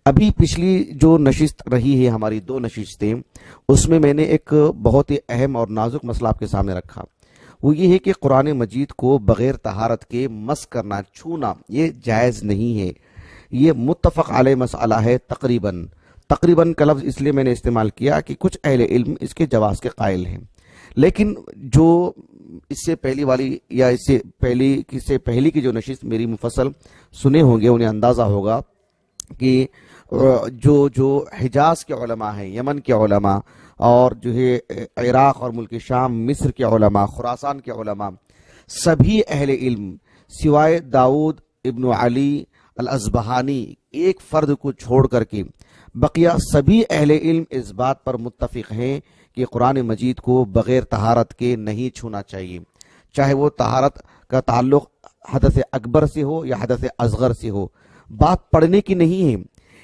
ابھی پچھلی جو نشست رہی ہے ہماری 2 نشستیں، اس میں نے ایک بہت ہی اہم اور نازک مسئلہ آپ کے سامنے رکھا، وہ یہ ہے کہ قرآن مجید کو بغیر طہارت کے مس کرنا، چھونا، یہ جائز نہیں ہے۔ یہ متفق علیہ مسئلہ ہے تقریباً کا لفظ اس لیے میں نے استعمال کیا کہ کچھ اہل علم اس کے جواز کے قائل ہیں، لیکن جو اس سے پہلی والی یا اس سے پہلی کی جو نشست میری مفصل سنے ہوں گے، انہیں اندازہ ہوگا کہ جو حجاز کے علماء ہیں، یمن کے علماء، اور جو ہے عراق اور ملک شام، مصر کے علماء، خراسان کے علماء، سبھی اہل علم سوائے داؤد ابن علی الازبہانی ایک فرد کو چھوڑ کر کے بقیہ سبھی اہل علم اس بات پر متفق ہیں کہ قرآن مجید کو بغیر طہارت کے نہیں چھونا چاہیے، چاہے وہ طہارت کا تعلق حدث اکبر سے ہو یا حدث اصغر سے ہو۔ بات پڑھنے کی نہیں ہے،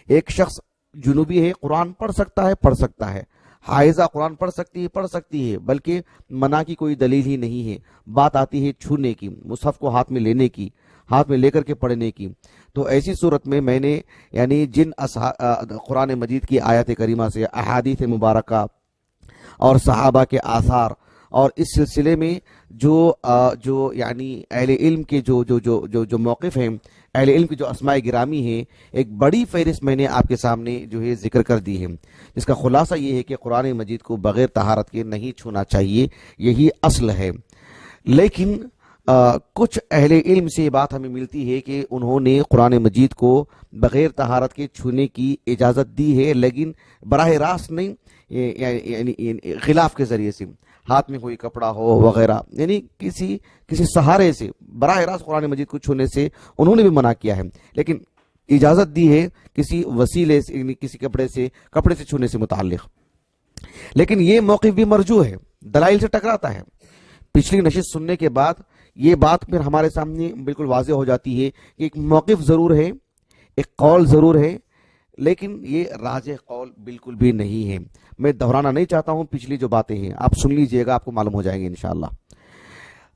ایک شخص جنوبی ہے، قرآن پڑھ سکتا ہے، حائضہ قرآن پڑھ سکتی ہے، بلکہ منع کی کوئی دلیل ہی نہیں ہے۔ بات آتی ہے چھونے کی، مصحف کو ہاتھ میں لینے کی، ہاتھ میں لے کر کے پڑھنے کی، تو ایسی صورت میں نے یعنی جن قرآن مجید کی آیات کریمہ سے، احادیث مبارکہ اور صحابہ کے آثار، اور اس سلسلے میں جو یعنی اہل علم کے جو موقف ہیں، اہل علم کی جو اسماء گرامی ہیں، ایک بڑی فہرست میں نے آپ کے سامنے جو ہے ذکر کر دی ہے، جس کا خلاصہ یہ ہے کہ قرآن مجید کو بغیر طہارت کے نہیں چھونا چاہیے، یہی اصل ہے۔ لیکن کچھ اہل علم سے یہ بات ہمیں ملتی ہے کہ انہوں نے قرآن مجید کو بغیر طہارت کے چھونے کی اجازت دی ہے، لیکن براہ راست نہیں، یعنی غلاف کے ذریعے سے، ہاتھ میں کوئی کپڑا ہو وغیرہ، یعنی کسی سہارے سے براہ راست قرآن مجید کو چھونے سے انہوں نے بھی منع کیا ہے، لیکن اجازت دی ہے کسی وسیلے سے، یعنی کسی کپڑے سے چھونے سے متعلق۔ لیکن یہ موقف بھی مرجوح ہے، دلائل سے ٹکراتا ہے۔ پچھلی نشست سننے کے بعد یہ بات پھر ہمارے سامنے بالکل واضح ہو جاتی ہے کہ ایک موقف ضرور ہے، ایک قول ضرور ہے، لیکن یہ راجح قول بالکل بھی نہیں ہے۔ میں دہرانا نہیں چاہتا ہوں، پچھلی جو باتیں ہیں آپ سن لیجئے گا، آپ کو معلوم ہو جائیں گے انشاءاللہ۔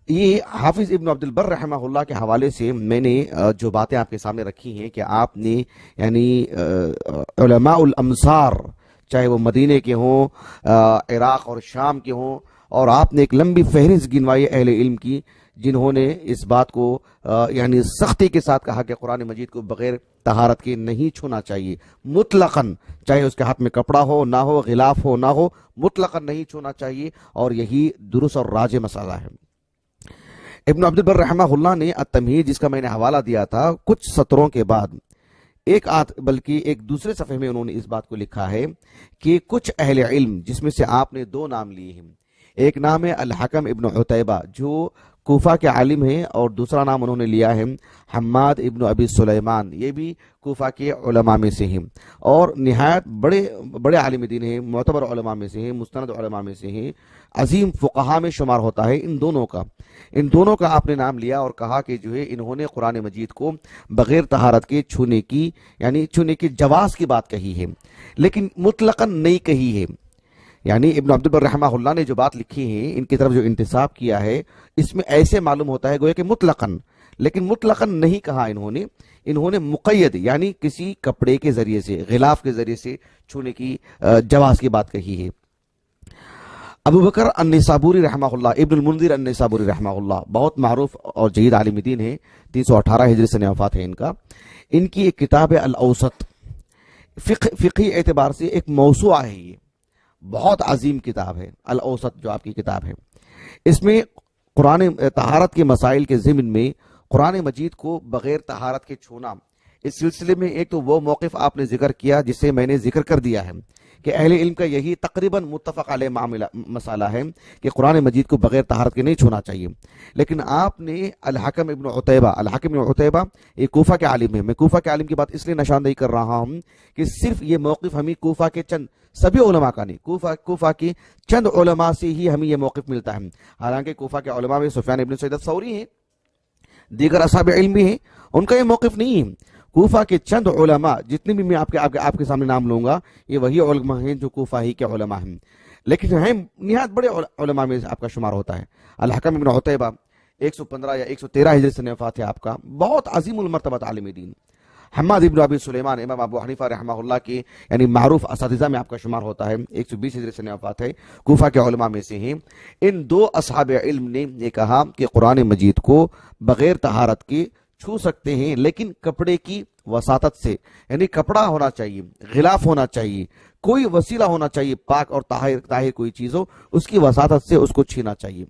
یہ حافظ ابن عبد البر رحمہ اللہ کے حوالے سے میں نے جو باتیں آپ کے سامنے رکھی ہیں کہ آپ نے یعنی علماء الامصار، چاہے وہ مدینے کے ہوں، عراق اور شام کے ہوں، اور آپ نے ایک لمبی فہرست گنوائی اہل علم کی جنہوں نے اس بات کو یعنی سختی کے ساتھ کہا کہ قرآن مجید کو بغیر طہارت کے نہیں چھونا چاہیے، مطلقاً، چاہے اس کے ہاتھ میں کپڑا ہو نہ ہو، غلاف ہو نہ ہو، مطلقاً نہیں چھونا چاہیے، اور یہی درست اور راجح مسئلہ ہے۔ ابن عبد البر رحمہ اللہ نے التمہید، جس کا میں نے حوالہ دیا تھا، کچھ سطروں کے بعد بلکہ ایک دوسرے صفحے میں انہوں نے اس بات کو لکھا ہے کہ کچھ اہل علم، جس میں سے آپ نے 2 نام لیے ہیں، ایک نام ہے الحکم ابن عتیبہ جو کوفہ کے عالم ہیں، اور دوسرا نام انہوں نے لیا ہے حماد ابن ابی سلیمان، یہ بھی کوفہ کے علماء میں سے ہیں، اور نہایت بڑے عالم دین ہیں، معتبر علماء میں سے ہیں، مستند علماء میں سے ہیں، عظیم فقہا میں شمار ہوتا ہے ان دونوں کا آپ نے نام لیا اور کہا کہ جو ہے انہوں نے قرآن مجید کو بغیر طہارت کے چھونے کی جواز کی بات کہی ہے، لیکن مطلقاً نہیں کہی ہے۔ یعنی ابن عبد البر رحمہ اللہ نے جو بات لکھی ہے، ان کی طرف جو انتساب کیا ہے، اس میں ایسے معلوم ہوتا ہے گویا کہ مطلقاً، لیکن مطلقاً نہیں کہا انہوں نے مقید، یعنی کسی کپڑے کے ذریعے سے، غلاف کے ذریعے سے چھونے کی جواز کی بات کہی ہے۔ ابو بکر النیسابوری رحمہ اللہ، ابن المنذر النیسابوری رحمہ اللہ، بہت معروف اور جید عالم دین ہے، 318 ہجری سے وفات ہے ان کی ایک کتاب ہے الاوسط، فقہی اعتبار سے ایک موسوعہ ہے، یہ بہت عظیم کتاب ہے الاوسط جو آپ کی کتاب ہے۔ اس میں قرآن طہارت کے مسائل کے ضمن میں قرآن مجید کو بغیر طہارت کے چھونا، اس سلسلے میں ایک تو وہ موقف آپ نے ذکر کیا جسے میں نے ذکر کر دیا ہے کہ اہل علم کا یہی تقریباً متفق علیہ مسئلہ ہے کہ قرآن مجید کو بغیر طہارت کے نہیں چھونا چاہیے، لیکن آپ نے الحکم ابن عتیبہ یہ کوفہ کے عالم ہے، میں کوفہ کے عالم کی بات اس لیے نشاندہی کر رہا ہوں کہ صرف یہ موقف ہمیں کوفہ کے سبھی علماء کا نہیں، کوفہ کی چند علماء سے ہی ہمیں یہ موقف ملتا ہے، حالانکہ کوفہ کے علماء میں سفیان ابن سعید الثوری ہیں، دیگر اصحاب علم بھی ہیں، ان کا یہ موقف نہیں ہے۔ کوفہ کے چند علماء، جتنے بھی میں آپ کے سامنے نام لوں گا، یہ وہی علماء ہیں جو کوفہ ہی کے علماء ہیں، لیکن ہیں نہایت بڑے علماء میں آپ کا شمار ہوتا ہے۔ الحکم ابن عتیبہ 115 یا 113 ہجری سے وفات ہے آپ کا، بہت عظیم المرتبہ عالم دین۔ حماد ابن ابی سلیمان امام ابو حنیفہ رحمہ اللہ کے یعنی معروف اساتذہ میں آپ کا شمار ہوتا ہے، 120 ہجری سے وفات ہے، کوفہ کے علماء میں سے ہیں۔ ان دو اصحاب علم نے یہ کہا کہ قرآن مجید کو بغیر طہارت کے چھو سکتے ہیں، لیکن کپڑے کی وساطت سے، یعنی کپڑا ہونا چاہیے، غلاف ہونا چاہیے، کوئی وسیلہ ہونا چاہیے، پاک اور طاہر کوئی چیز ہو، اس کی وساطت سے اس کو چھونا چاہیے۔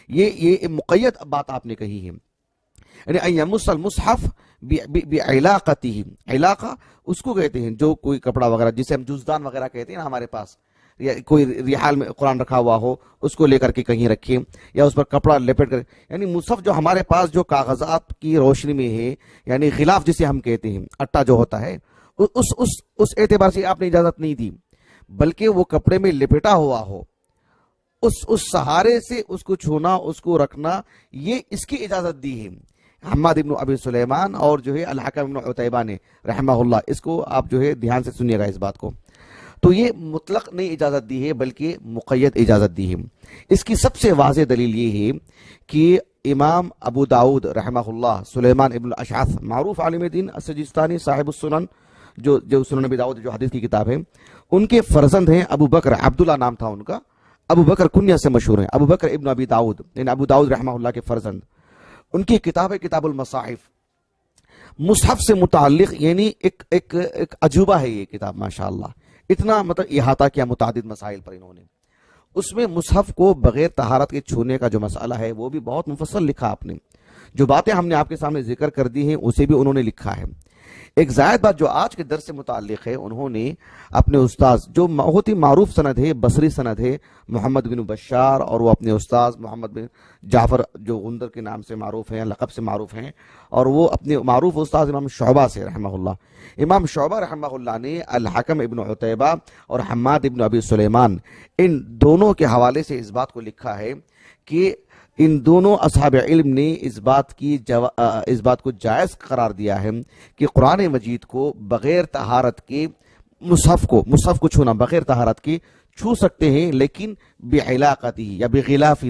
یہ مقید بات آپ نے کہی ہے، یعنی ان یمس المصحف بعلاقتہ، علاقہ اس کو کہتے ہیں جو کوئی کپڑا وغیرہ جسے ہم جزدان وغیرہ کہتے ہیں نا، ہمارے پاس یا کوئی رحال میں قرآن رکھا ہوا ہو اس کو لے کر کے کہیں رکھیں، یا اس پر کپڑا لپیٹ کر، یعنی مصحف جو ہمارے پاس جو کاغذات کی روشنی میں ہے، یعنی غلاف جسے ہم کہتے ہیں، اٹا جو ہوتا ہے، اس اعتبار سے آپ نے اجازت نہیں دی، بلکہ وہ کپڑے میں لپیٹا ہوا ہو، اس سہارے سے اس کو چھونا، اس کو رکھنا، یہ اس کی اجازت دی ہے حماد ابن ابی سلیمان اور جو ہے الحکم ابن عتیبہ نے رحمہ اللہ۔ اس کو آپ جو ہے دھیان سے سنیے گا اس بات کو، تو یہ مطلق نہیں اجازت دی ہے بلکہ مقید اجازت دی ہے۔ اس کی سب سے واضح دلیل یہ ہے کہ امام ابو داؤد رحمہ اللہ، سلیمان ابن الاشعث معروف عالم دین السجستانی صاحب السنن، جو سنن ابی داؤد جو حدیث کی کتاب ہے، ان کے فرزند ہیں ابو بکر، عبداللہ نام تھا ان کا، ابو بکر کنیہ سے مشہور ہیں، ابو بکر ابن ابی داؤد، یعنی ابو داؤد رحمہ اللہ کے فرزند۔ ان کی کتاب ہے کتاب المصاحف، مصحف سے متعلق یعنی ایک عجوبہ ہے یہ کتاب، ماشاءاللہ اتنا مطلب احاطہ کیا متعدد مسائل پر انہوں نے۔ اس میں مصحف کو بغیر طہارت کے چھونے کا جو مسئلہ ہے وہ بھی بہت مفصل لکھا آپ نے، جو باتیں ہم نے آپ کے سامنے ذکر کر دی ہیں اسے بھی انہوں نے لکھا ہے۔ ایک زائد بات جو آج کے درس سے متعلق ہے، انہوں نے اپنے استاذ جو بہت ہی معروف سند ہے، بصری سند ہے، محمد بن بشار، اور وہ اپنے استاذ محمد بن جعفر جو غندر کے نام سے معروف ہیں، لقب سے معروف ہیں، اور وہ اپنے معروف استاذ امام شعبہ سے رحمہ اللہ، امام شعبہ رحمہ اللہ نے الحکم ابن عتیبہ اور حماد ابن ابی سلیمان ان دونوں کے حوالے سے اس بات کو لکھا ہے کہ ان دونوں اصحاب علم نے اس بات کو جائز قرار دیا ہے کہ قرآن مجید کو بغیر طہارت کے مصحف کو چھونا بغیر طہارت کے چھو سکتے ہیں، لیکن بعلاقتہ یا بغلاف،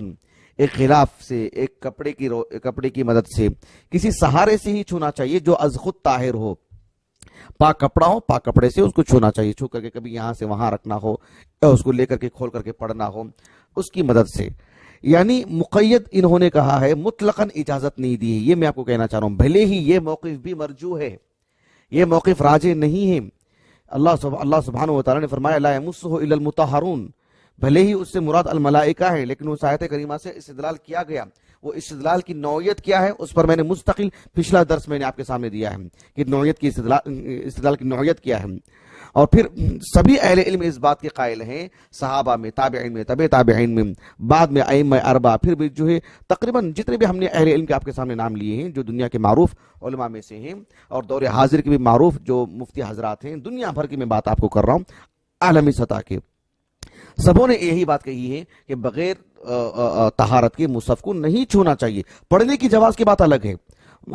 ایک غلاف سے، ایک کپڑے کی مدد سے، کسی سہارے سے ہی چھونا چاہیے جو از خود طاہر ہو، پاک کپڑا ہو، پاک کپڑے سے اس کو چھونا چاہیے، چھو کر کے کبھی یہاں سے وہاں رکھنا ہو یا اس کو لے کر کے کھول کر کے پڑھنا ہو، اس کی مدد سے۔ یعنی مقید انہوں نے کہا ہے، مطلقاً اجازت نہیں دی ہے، یہ میں آپ کو کہنا چاہ رہا ہوں، بھلے ہی یہ موقف بھی مرجو ہے، یہ موقف راجح نہیں ہے۔ اللہ سبحانہ وتعالی نے فرمایا لا یمسہ الا المطہرون، بھلے ہی اس سے مراد الملائکہ ہے، لیکن اس آیت کریمہ سے استدلال کیا گیا، وہ استدلال کی نوعیت کیا ہے اس پر میں نے مستقل پچھلا درس میں نے آپ کے سامنے دیا ہے کہ نوعیت کی استدلال کی نوعیت کیا ہے۔ اور پھر سبھی اہل علم اس بات کے قائل ہیں، صحابہ میں، تابعین میں، تبع تابعین میں، بعد میں ائمہ اربعہ، پھر بھی جو ہے تقریباً جتنے بھی ہم نے اہل علم کے آپ کے سامنے نام لیے ہیں جو دنیا کے معروف علماء میں سے ہیں اور دور حاضر کے بھی معروف جو مفتی حضرات ہیں، دنیا بھر کی میں بات آپ کو کر رہا ہوں عالمی سطح کے، سبوں نے یہی بات کہی ہے کہ بغیر طہارت کے مصحف کو نہیں چھونا چاہیے۔ پڑھنے کی جواز کی بات الگ ہے،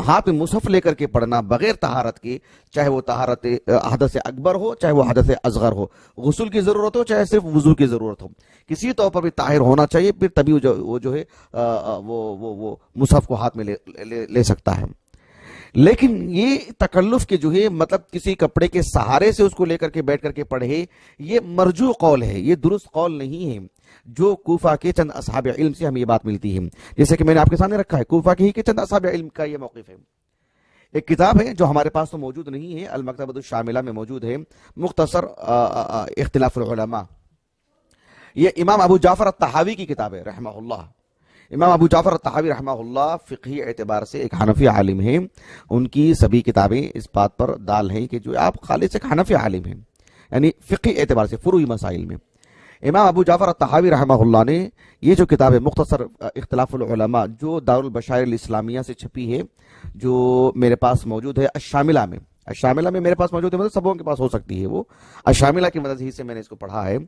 ہاتھ میں مصحف لے کر کے پڑھنا بغیر طہارت کے، چاہے وہ طہارت حدث اکبر ہو چاہے وہ حدث اصغر ہو، غسل کی ضرورت ہو چاہے صرف وضو کی ضرورت ہو، کسی طور پر بھی طاہر ہونا چاہیے، پھر تبھی وہ جو ہے وہ مصحف کو ہاتھ میں لے سکتا ہے۔ لیکن یہ تکلف کے جو ہے مطلب کسی کپڑے کے سہارے سے اس کو لے کر کے بیٹھ کر کے پڑھے، یہ مرجو قول ہے، یہ درست قول نہیں ہے۔ جو کوفہ کے چند اصحاب علم سے ہمیں یہ بات ملتی ہے، جیسے کہ میں نے آپ کے سامنے رکھا ہے، کوفہ کے ہی کے چند اصحاب علم کا یہ موقف ہے۔ ایک کتاب ہے جو ہمارے پاس تو موجود نہیں ہے، المکتبۃ الشاملہ میں موجود ہے، مختصر اختلاف العلماء، یہ امام ابو جعفر الطحاوی کی کتاب ہے رحمہ اللہ۔ امام ابو جعفر الطحاوی رحمہ اللہ فقہی اعتبار سے ایک حنفی عالم ہیں، ان کی سبھی کتابیں اس بات پر دال ہیں کہ جو آپ خالص ایک حنفی عالم ہیں، یعنی فقہی اعتبار سے فروعی مسائل میں۔ امام ابو جعفر الطحاوی رحمہ اللہ نے یہ جو کتاب ہے مختصر اختلاف العلماء، جو دارالبشائر الاسلامیہ سے چھپی ہے، جو میرے پاس موجود ہے الشاملہ میں، الشاملہ میں میرے پاس موجود ہے، مطلب سبوں کے پاس ہو سکتی ہے، وہ الشاملہ کی مدد ہی سے میں نے اس کو پڑھا ہے،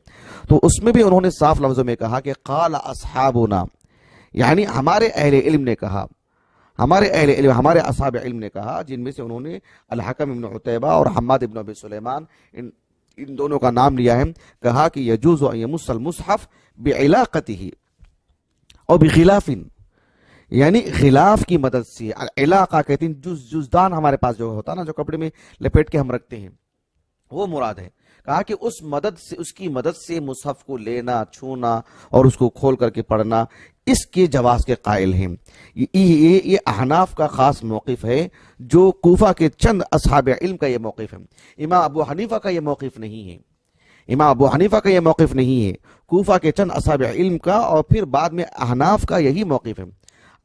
تو اس میں بھی انہوں نے صاف لفظوں میں کہا کہ قال اصحابنا، یعنی ہمارے اہل علم نے کہا، ہمارے اصحاب علم نے کہا، جن میں سے انہوں نے الحکم ابن عتیبہ اور حماد ابن ابی سلیمان ان دونوں کا نام لیا ہے، کہا کہ یجوز ان یمس المصحف بعلاقتہ اور بغلاف، یعنی غلاف کی مدد سے، علاقہ کہتے ہیں جزدان ہمارے پاس جو ہوتا نا، جو کپڑے میں لپیٹ کے ہم رکھتے ہیں، وہ مراد ہے۔ کہا کہ اس کی مدد سے مصحف کو لینا، چھونا اور اس کو کھول کر کے پڑھنا، اس کے جواز کے قائل ہیں۔ یہ احناف کا خاص موقف ہے، جو کوفہ کے چند اصحاب علم کا یہ موقف ہے۔ امام ابو حنیفہ کا یہ موقف نہیں ہے، امام ابو حنیفہ کا یہ موقف نہیں ہے، کوفہ کے چند اصحاب علم کا، اور پھر بعد میں احناف کا یہی موقف ہے۔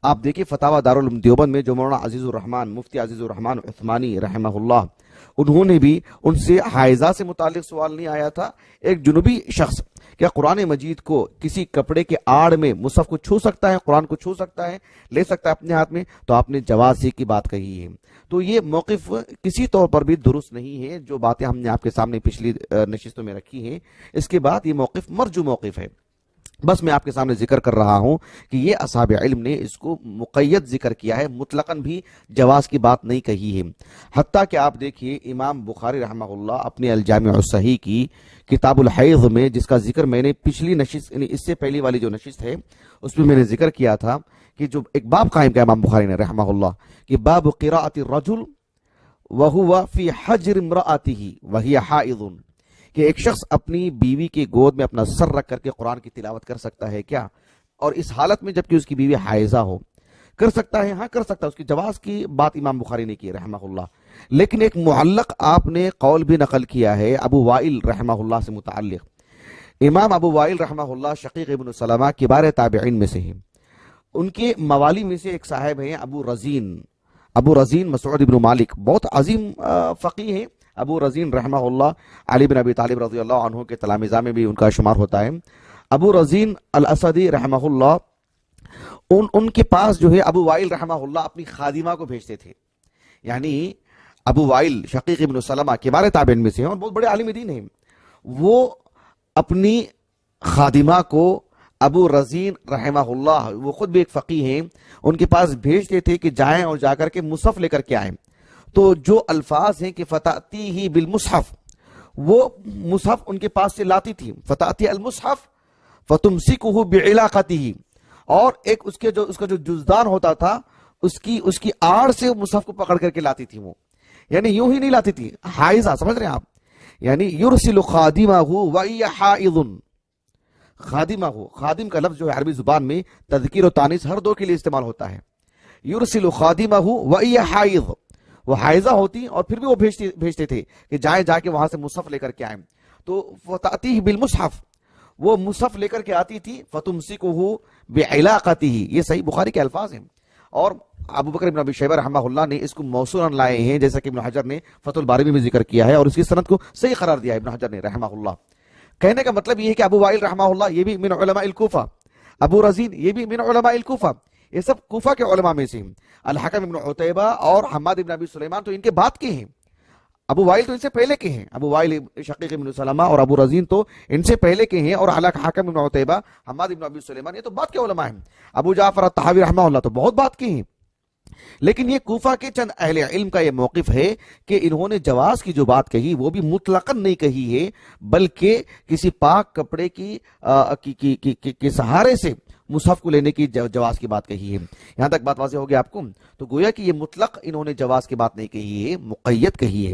آپ دیکھیں فتاوی دارالعلوم دیوبند میں جو مولانا عزیز الرحمان، مفتی عزیز الرحمان عثمانی رحمہ اللہ، انہوں نے بھی ان سے حائضہ سے متعلق سوال نہیں آیا تھا، ایک جنوبی شخص کیا قرآن مجید کو کسی کپڑے کے آڑ میں مصحف کو چھو سکتا ہے، قرآن کو چھو سکتا ہے، لے سکتا ہے اپنے ہاتھ میں؟ تو آپ نے جواز ہی کی بات کہی ہے۔ تو یہ موقف کسی طور پر بھی درست نہیں ہے، جو باتیں ہم نے آپ کے سامنے پچھلی نشستوں میں رکھی ہیں، اس کے بعد یہ موقف مرجو موقف ہے۔ بس میں آپ کے سامنے ذکر کر رہا ہوں کہ یہ اصحاب علم نے اس کو مقید ذکر کیا ہے، مطلقاً بھی جواز کی بات نہیں کہی ہے۔ حتیٰ کہ آپ دیکھیے امام بخاری رحمہ اللہ اپنے الجامع الصحیح کی کتاب الحیض میں، جس کا ذکر میں نے پچھلی نشست، یعنی اس سے پہلی والی جو نشست ہے اس میں نے ذکر کیا تھا، کہ جو ایک باب قائم کیا امام بخاری نے رحمہ اللہ، کہ باب قراءۃ الرجل وہو فی حجر امرأتہ وہی حائض، کہ ایک شخص اپنی بیوی کے گود میں اپنا سر رکھ کر کے قرآن کی تلاوت کر سکتا ہے کیا؟ اور اس حالت میں جبکہ اس کی بیوی حائضہ ہو، کر سکتا ہے؟ ہاں کر سکتا ہے۔ اس کی جواز کی بات امام بخاری نے کی رحمہ اللہ، لیکن ایک معلق آپ نے قول بھی نقل کیا ہے ابو وائل رحمہ اللہ سے متعلق۔ امام ابو وائل رحمہ اللہ شقیق ابن سلمہ کبار تابعین میں سے ہیں، ان کے موالی میں سے ایک صاحب ہیں ابو رزین مسعود ابن مالک، بہت عظیم فقیہ ہیں ابو رزین رحمہ اللہ، علی بن ابی طالب رضی اللہ عنہ کے تلامذہ میں بھی ان کا شمار ہوتا ہے۔ ابو رزین الاسدی رحمہ اللہ، ان کے پاس جو ہے ابو وائل رحمہ اللہ اپنی خادمہ کو بھیجتے تھے، یعنی ابو وائل شقیق ابن سلمہ کبار تابعین میں سے ہیں اور بہت بڑے عالم دین ہیں، وہ اپنی خادمہ کو ابو رزین رحمہ اللہ، وہ خود بھی ایک فقیہ ہیں، ان کے پاس بھیجتے تھے کہ جائیں اور جا کر کے مصحف لے کر کے آئیں۔ تو جو الفاظ ہیں کہ فتاتی بالمصحف، وہ مصحف ان کے پاس سے لاتی تھی، فتاتی المصحف فتمسکہ بعلاقتہ، اور ایک اس کا جو جزدان ہوتا تھا اس کی آڑ سے مصحف کو پکڑ کر کے لاتی تھی وہ، یعنی یوں ہی نہیں لاتی تھی، حائضہ، سمجھ رہے ہیں آپ؟ یعنی یرسل خادمہ وہی حائض، خادم کا لفظ جو ہے عربی زبان میں تذکیر و تانیث ہر دو کے لیے استعمال ہوتا ہے۔ یرسل خادمہ وہی حائض، وہ حائضہ ہوتی اور پھر بھی وہ بھیجتے تھے کہ جائیں، جا کے وہاں سے مصحف لے کر کے آئیں۔ تو فتاتیہ بالمصحف، وہ مصحف لے کر کے آتی تھی، فتمسکہ بعلاقتہ، یہ صحیح بخاری کے الفاظ ہیں، اور ابو بکر بن ابی شیبہ رحمہ اللہ نے اس کو موصولا لائے ہیں، جیسا کہ ابن حجر نے فتح الباری میں بھی ذکر کیا ہے، اور اس کی سند کو صحیح قرار دیا ہے ابن حجر نے رحمہ اللہ۔ کہنے کا مطلب یہ ہے کہ ابو وائل رحمہ اللہ یہ بھی من علماء الکوفہ، ابو رزین یہ بھی من علماء الکوفہ، یہ سب کوفہ کے علماء میں سے ہیں۔ الحکم ابن عتیبہ اور حماد ابن ابی سلیمان تو ان کے بعد کے ہیں، ابو وائل تو ان سے پہلے کے ہیں، ابو وائل شقیق ابن سلمہ اور ابو رزین تو ان سے پہلے کے ہیں، اور حکم ابن عتیبہ، حماد ابن ابی سلیمان یہ تو بعد کے علماء ہیں، ابو جعفر الطحاوی رحمہ اللہ تو بہت بعد کے ہیں۔ لیکن یہ کوفہ کے چند اہل علم کا یہ موقف ہے کہ انہوں نے جواز کی جو بات کہی وہ بھی مطلقاً نہیں کہی ہے، بلکہ کسی پاک کپڑے کے سہارے سے مصحف کو لینے کی جواز کی بات کہی ہے۔ یہاں تک بات واضح ہوگی آپ کو؟ تو گویا کہ یہ مطلق انہوں نے جواز کی بات نہیں کہی ہے، مقید کہی ہے۔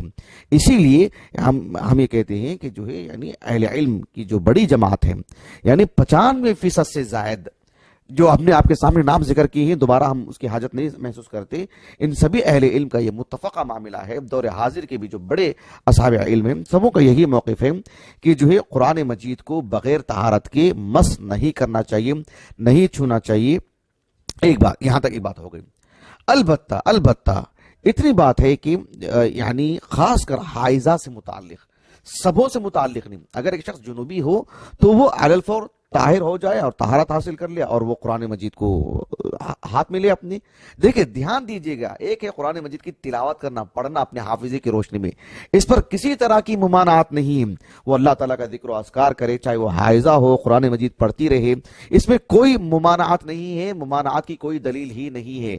اسی لیے ہم یہ کہتے ہیں کہ جو ہے یعنی اہل علم کی جو بڑی جماعت ہے، یعنی 95% سے زائد جو ہم نے آپ کے سامنے نام ذکر کیے ہیں، دوبارہ ہم اس کی حاجت نہیں محسوس کرتے، ان سبھی اہل علم کا یہ متفقہ معاملہ ہے، دور حاضر کے بھی جو بڑے اصحاب علم ہیں سبوں کا یہی موقف ہے کہ جو ہے قرآن مجید کو بغیر طہارت کے مس نہیں کرنا چاہیے، نہیں چھونا چاہیے۔ ایک بات یہاں تک ایک بات ہو گئی۔ البتہ اتنی بات ہے کہ یعنی خاص کر حائضہ سے متعلق، سبوں سے متعلق نہیں، اگر ایک شخص جنوبی ہو تو وہ علی الفور طاہر ہو جائے اور طہارت حاصل کر لیا اور وہ قرآن مجید کو ہاتھ میں لے اپنی۔ دیکھیں دھیان دیجئے گا، ایک ہے قرآن مجید کی تلاوت کرنا، پڑھنا اپنے حافظے کی روشنی میں، اس پر کسی طرح کی ممانعات نہیں ہے، وہ اللہ تعالیٰ کا ذکر و اذکار کرے، چاہے وہ حائضہ ہو، قرآن مجید پڑھتی رہے، اس میں کوئی ممانعات نہیں ہے، ممانعات کی کوئی دلیل ہی نہیں ہے۔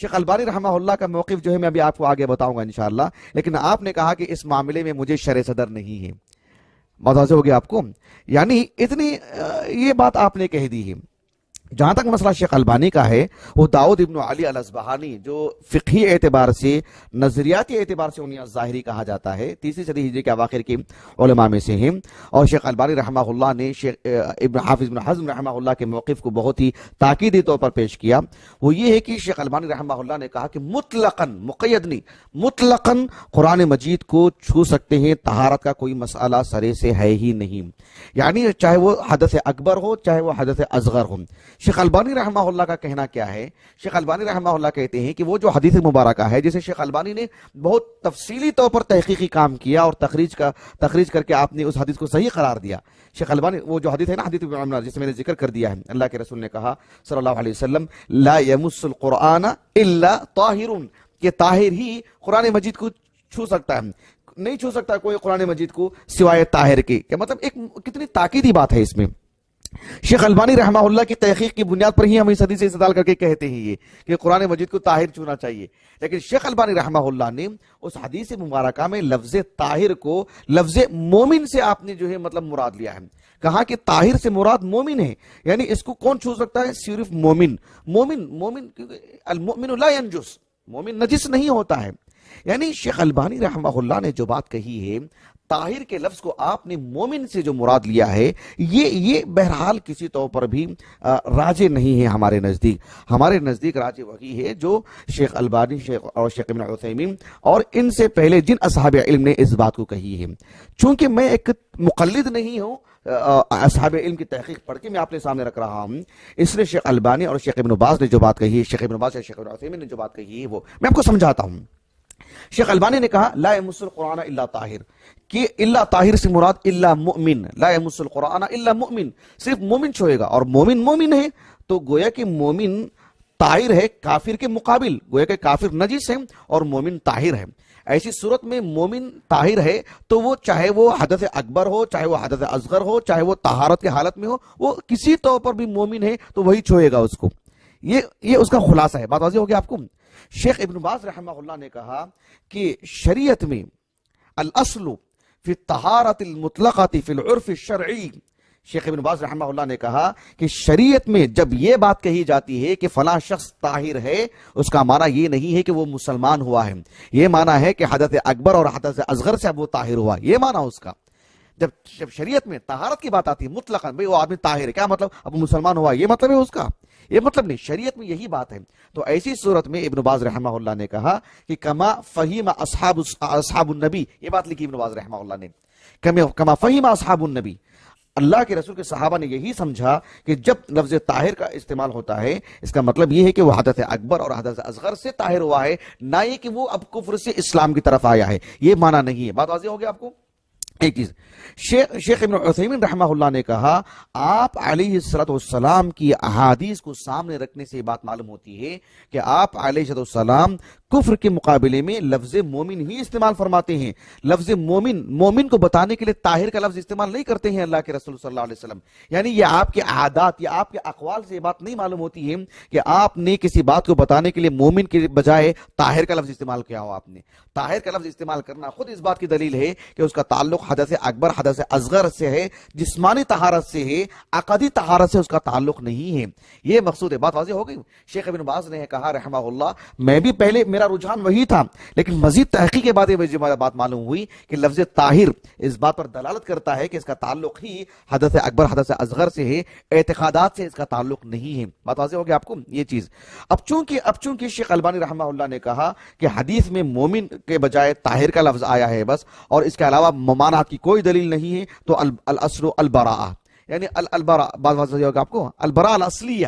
شیخ البانی رحمہ اللہ کا موقف جو ہے میں ابھی آپ کو آگے بتاؤں گا انشاءاللہ، لیکن آپ نے کہا کہ اس معاملے میں مجھے شرع صدر نہیں ہے، بات واضح ہو گیا آپ کو؟ یعنی اتنی یہ بات آپ نے کہہ دی ہے۔ جہاں تک مسئلہ شیخ البانی کا ہے، وہ داؤد ابن علی الاصبہانی جو فقہی اعتبار سے، نظریاتی اعتبار سے انہیں ظاہری کہا جاتا ہے، تیسری صدی ہجری کے اواخر کے علماء میں سے ہیں، اور شیخ البانی رحمہ اللہ نے شیخ حافظ ابن حزم رحمہ اللہ کے موقف کو بہت ہی تاکیدی طور پر پیش کیا۔ وہ یہ ہے کہ شیخ البانی رحمہ اللہ نے کہا کہ مطلقاً، مقید نہیں، مطلقاً قرآن مجید کو چھو سکتے ہیں، طہارت کا کوئی مسئلہ سرے سے ہے ہی نہیں، یعنی چاہے وہ حدث اکبر ہو چاہے وہ حدث اصغر ہو۔ شیخ البانی رحمہ اللہ کا کہنا کیا ہے؟ شیخ البانی رحمہ اللہ کہتے ہیں کہ وہ جو حدیث مبارکہ ہے، جسے شیخ البانی نے بہت تفصیلی طور پر تحقیقی کام کیا اور تخریج کر کے آپ نے اس حدیث کو صحیح قرار دیا۔ شیخ البانی وہ جو حدیث ہے نا، حدیث ابن عمر، جسے میں نے ذکر کر دیا ہے، اللہ کے رسول نے کہا صلی اللہ علیہ وسلم لا یمس القرآن الا طاہر، کہ طاہر ہی قرآن مجید کو چھو سکتا ہے، نہیں چھو سکتا کوئی قرآن مجید کو سوائے طاہر کے۔ کہ مطلب ایک کتنی تاکیدی بات ہے اس میں۔ شیخ البانی رحمہ اللہ کی تحقیق کی بنیاد پر ہی ہم اس حدیث سے استدلال کر کے کہتے ہیں یہ کہ قرآن مجید کو طاہر چھونا چاہیے، لیکن شیخ البانی رحمہ اللہ نے اس حدیث مبارکہ میں لفظ طاہر کو لفظ مومن سے آپ نے جو ہے مطلب مراد لیا ہے، کہا کہ طاہر سے مراد مومن ہے، یعنی اس کو کون چھو سکتا ہے؟ صرف مومن۔ مومن المؤمن لا ینجس، مومن نجس نہیں ہوتا ہے۔ یعنی شیخ البانی رحمہ اللہ نے جو بات کہی ہے، طاہر کے لفظ کو آپ نے مومن سے جو مراد لیا ہے، یہ بہرحال کسی طور پر بھی راجع نہیں ہے ہمارے نزدیک۔ ہمارے نزدیک راجع وہی ہے جو شیخ البانی اور شیخ ابن عثیمین اور ان سے پہلے جن اصحاب علم نے اس بات کو کہی ہے۔ چونکہ میں ایک مقلد نہیں ہوں، اصحاب علم کی تحقیق پڑھ کے میں آپ کے سامنے رکھ رہا ہوں، اس لیے شیخ البانی اور شیخ ابن باز نے جو بات کہی ہے، شیخ ابن باز اور شیخ ابن عثیمین نے جو بات کہی ہے، وہ میں آپ کو سمجھاتا ہوں۔ شیخ البانی نے کہا لا یمس القرآن الا طاہر، کہ الا طاہر سے مراد الا مؤمن، لا یمس القرآن الا مؤمن، صرف مومن چھوئے گا، اور مومن ہے تو گویا کہ مومن طاہر ہے کافر کے مقابل، گویا کہ کافر نجس ہے اور مومن طاہر ہے۔ ایسی صورت میں مومن طاہر ہے تو وہ چاہے وہ حدث اکبر ہو چاہے وہ حدث اصغر ہو چاہے وہ طہارت کے حالت میں ہو، وہ کسی طور پر بھی مومن ہے تو وہی چھوئے گا اس کو۔ یہ اس کا خلاصہ ہے، بات واضح ہو گیا آپ کو؟ شیخ ابن باز رحمہ اللہ نے کہا کہ شریعت میں الاصل فی الطہارۃ المطلقۃ فی العرف الشرعی، شیخ ابن باز رحمہ اللہ نے کہا کہ شریعت میں جب یہ بات کہی جاتی ہے کہ فلاں شخص طاہر ہے، اس کا معنی یہ نہیں ہے کہ وہ مسلمان ہوا ہے، یہ معنی ہے کہ حدث اکبر اور حدث اصغر سے اب وہ طاہر ہوا، یہ معنی اس کا۔ جب شریعت میں طہارت کی بات آتی ہے مطلقاً، بھئی وہ آدمی طاہر ہے، کیا مطلب؟ اب مسلمان ہوا، یہ مطلب ہے اس کا؟ یہ مطلب نہیں، شریعت میں یہی بات ہے۔ تو ایسی صورت میں ابن باز رحمہ اللہ نے کہا کہ کما فہیم اصحاب النبی، یہ بات لکھی ابن باز رحمہ اللہ نے، کما فہیم اصحاب النبی، اللہ کے رسول کے صحابہ نے یہی سمجھا کہ جب لفظ طاہر کا استعمال ہوتا ہے، اس کا مطلب یہ ہے کہ وہ حدث اکبر اور حدث اصغر سے طاہر ہوا ہے، نہ یہ کہ وہ اب کفر سے اسلام کی طرف آیا ہے، یہ معنی نہیں ہے۔ بات واضح ہو گیا آپ کو؟ ایک چیز شیخ ابن عثیمین رحمہ اللہ نے کہا، آپ علیہ السلام کی احادیث کو سامنے رکھنے سے یہ بات معلوم ہوتی ہے کہ آپ علیہ السلام کفر کے مقابلے میں لفظ مومن ہی استعمال فرماتے ہیں۔ لفظ مومن کو بتانے کے لیے طاہر کا لفظ استعمال نہیں کرتے ہیں اللہ کے رسول صلی اللہ علیہ وسلم۔ یعنی یہ آپ کے عادات یا آپ کے اقوال سے یہ بات نہیں معلوم ہوتی ہے کہ آپ نے کسی بات کو بتانے کے لیے مومن کے بجائے طاہر کا لفظ استعمال کیا ہو۔ آپ نے طاہر کا لفظ استعمال کرنا خود اس بات کی دلیل ہے کہ اس کا تعلق حدث اکبر حدث اصغر سے ہے، جسمانی طہارت سے ہے، عقدی طہارت سے اس کا تعلق نہیں ہے، یہ مقصود ہے۔ بات واضح ہو گئی؟ شیخ ابن باز نے کہا رحمہ اللہ، میں بھی پہلے میرا رجحان وہی تھا، لیکن مزید تحقیق کے بعد مجھے بات معلوم ہوئی کہ لفظ طاہر اس بات پر دلالت کرتا ہے کہ اس کا تعلق ہی حدث اکبر حدث اصغر سے ہے، اعتقادات سے اس کا تعلق نہیں ہے۔ بات واضح ہو گیا آپ کو یہ چیز؟ اب چونکہ شیخ البانی رحمہ اللہ نے کہا کہ حدیث میں مومن کے بجائے طاہر کا لفظ آیا ہے بس، اور اس کے علاوہ ممانعت کی کوئی دلیل نہیں ہے، تو الاصل البراء، یعنی البراء، بات واضح ہوگا آپ کو، البراء الاصلیہ،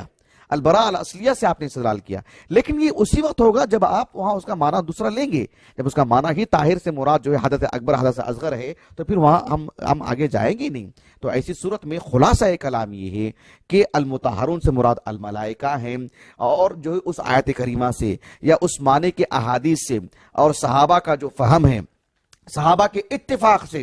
البراء الاصلیہ سے آپ نے استدلال کیا، لیکن یہ اسی وقت ہوگا جب آپ وہاں اس کا معنی دوسرا لیں گے، جب اس کا معنی ہی طاہر سے مراد جو ہے حدث اکبر حدث اصغر ہے، تو پھر وہاں ہم آگے جائیں گے نہیں۔ تو ایسی صورت میں خلاصہ کلام یہ ہے کہ المطہرون سے مراد الملائکہ ہیں، اور جو اس آیت کریمہ سے یا اس معنی کے احادیث سے اور صحابہ کا جو فہم ہے، صحابہ کے اتفاق سے